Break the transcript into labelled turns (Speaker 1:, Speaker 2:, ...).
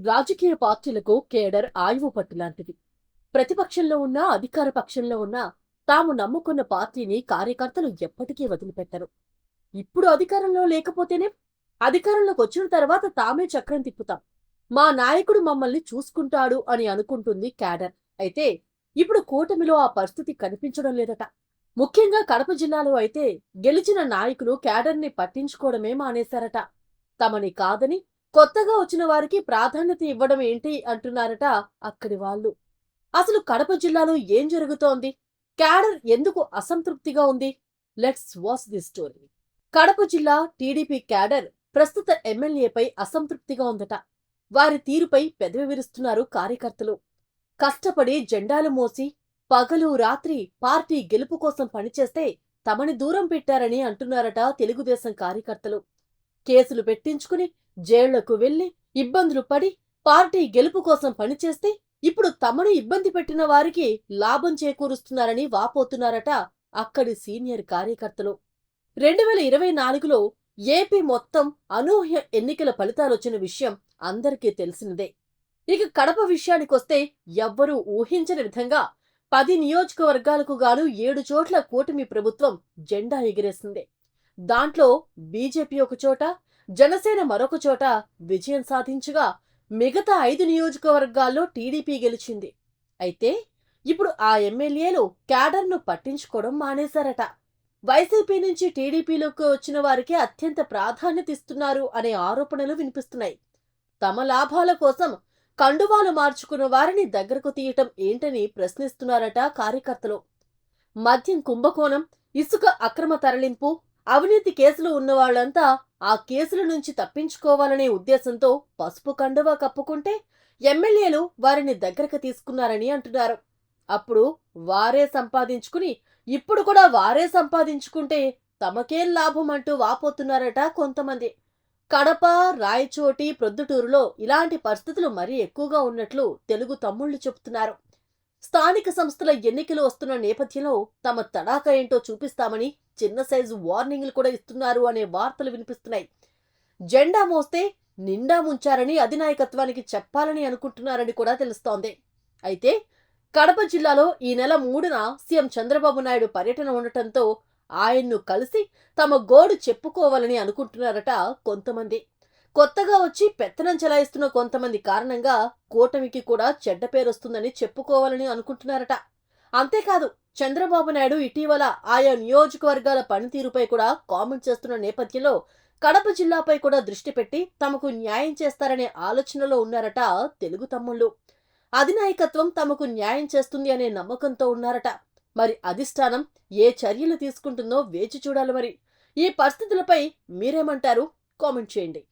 Speaker 1: రాజకీయ పార్టీలకు కేడర్ ఆయువు పట్టు లాంటిది. ప్రతిపక్షంలో ఉన్నా, అధికార పక్షంలో ఉన్నా తాము నమ్ముకున్న పార్టీని కార్యకర్తలు ఎప్పటికీ వదిలిపెట్టరు. ఇప్పుడు అధికారంలో లేకపోతేనే అధికారంలోకొచ్చిన తర్వాత తామే చక్రం తిప్పుతాం. మా నాయకుడు మమ్మల్ని చూసుకుంటాడు అని అనుకుంటుంది క్యాడర్. అయితే ఇప్పుడు కూటమిలో ఆ పరిస్థితి కనిపించడం లేదట. ముఖ్యంగా కడప జిల్లాలో అయితే గెలిచిన నాయకులు క్యాడర్ని పట్టించుకోవడమే మానేశారట. తమని కాదని కొత్తగా వచ్చిన వారికి ప్రాధాన్యత ఇవ్వడం ఏంటి అంటున్నారట అక్కడి వాళ్ళు. అసలు కడప జిల్లాలో ఏం జరుగుతోంది? క్యాడర్ ఎందుకు అసంతృప్తిగా ఉంది? Let's watch the story. Kadapa జిల్లా టీడీపీ క్యాడర్ ప్రస్తుత ఎమ్మెల్యేపై అసంతృప్తిగా ఉందట. వారి తీరుపై పెదవి విరుస్తున్నారు కార్యకర్తలు. కష్టపడి జెండాలు మోసి పగలు రాత్రి పార్టీ గెలుపు కోసం పనిచేస్తే తమని దూరం పెట్టారని అంటున్నారట తెలుగుదేశం కార్యకర్తలు. కేసులు పెట్టించుకుని జైళ్లకు వెళ్లి ఇబ్బందులు పడి పార్టీ గెలుపు కోసం పనిచేస్తే ఇప్పుడు తమను ఇబ్బంది పెట్టిన వారికి లాభం చేకూరుస్తున్నారని వాపోతున్నారట అక్కడి సీనియర్ కార్యకర్తలు. 2024లో ఏపీ మొత్తం అనూహ్య ఎన్నికల ఫలితాలొచ్చిన విషయం అందరికీ తెలిసినదే. ఇక కడప విషయానికొస్తే ఎవ్వరూ ఊహించని విధంగా 10 నియోజకవర్గాలకు గాను 7 చోట్ల కూటమి ప్రభుత్వం జెండా ఎగిరేసింది. దాంట్లో బీజేపీ ఒకచోట, జనసేన మరొక చోట విజయం సాధించగా మిగతా 5 నియోజకవర్గాల్లో టీడీపీ గెలిచింది. అయితే ఇప్పుడు ఆ ఎమ్మెల్యేలు క్యాడర్ను పట్టించుకోవడం మానేశారట. వైసీపీ నుంచి టీడీపీలోకి వచ్చిన వారికి అత్యంత ప్రాధాన్యత ఇస్తున్నారు అనే ఆరోపణలు వినిపిస్తున్నాయి. తమ లాభాల కోసం కండువాలు మార్చుకున్న వారిని దగ్గరకు తీయటం ఏంటని ప్రశ్నిస్తున్నారట కార్యకర్తలు. మద్యం కుంభకోణం, ఇసుక అక్రమ తరలింపు, అవినీతి కేసులు ఉన్నవాళ్లంతా ఆ కేసుల నుంచి తప్పించుకోవాలనే ఉద్దేశంతో పసుపు కండువా కప్పుకుంటే ఎమ్మెల్యేలు వారిని దగ్గరకు తీసుకున్నారని అంటున్నారు. అప్పుడు వారే సంపాదించుకుని ఇప్పుడు కూడా వారే సంపాదించుకుంటే తమకేం లాభం అంటూ వాపోతున్నారట కొంతమంది. కడప, రాయచోటి, ప్రొద్దుటూరులో ఇలాంటి పరిస్థితులు మరీ ఎక్కువగా ఉన్నట్లు తెలుగు తమ్ముళ్లు చెబుతున్నారు. స్థానిక సంస్థల ఎన్నికలు వస్తున్న నేపథ్యంలో తమ తడాక ఏంటో చూపిస్తామని చిన్న సైజు వార్నింగ్లు కూడా ఇస్తున్నారు అనే వార్తలు వినిపిస్తున్నాయి. జెండా మోస్తే నిండా ముంచారని అధినాయకత్వానికి చెప్పాలని అనుకుంటున్నారని కూడా తెలుస్తోంది. అయితే కడప జిల్లాలో ఈ నెల 3న సీఎం చంద్రబాబు నాయుడు పర్యటన ఉండటంతో ఆయన్ను కలిసి తమ గోడు చెప్పుకోవాలని అనుకుంటున్నారట కొంతమంది. కొత్తగా వచ్చి పెత్తనం చెలాయిస్తున్న కొంతమంది కారణంగా కూటమికి కూడా చెడ్డ పేరొస్తుందని చెప్పుకోవాలని అనుకుంటున్నారట. అంతేకాదు, చంద్రబాబు నాయుడు ఇటీవల ఆయా నియోజకవర్గాల పనితీరుపై కూడా కామెంట్ చేస్తున్న నేపథ్యంలో కడప జిల్లాపై కూడా దృష్టి పెట్టి తమకు న్యాయం చేస్తారనే ఆలోచనలో ఉన్నారట తెలుగు తమ్ముళ్లు. అధినాయకత్వం తమకు న్యాయం చేస్తుంది అనే నమ్మకంతో ఉన్నారట. మరి అధిష్టానం ఏ చర్యలు తీసుకుంటుందో వేచి చూడాలి. మరి ఈ పరిస్థితులపై మీరేమంటారు? కామెంట్ చేయండి.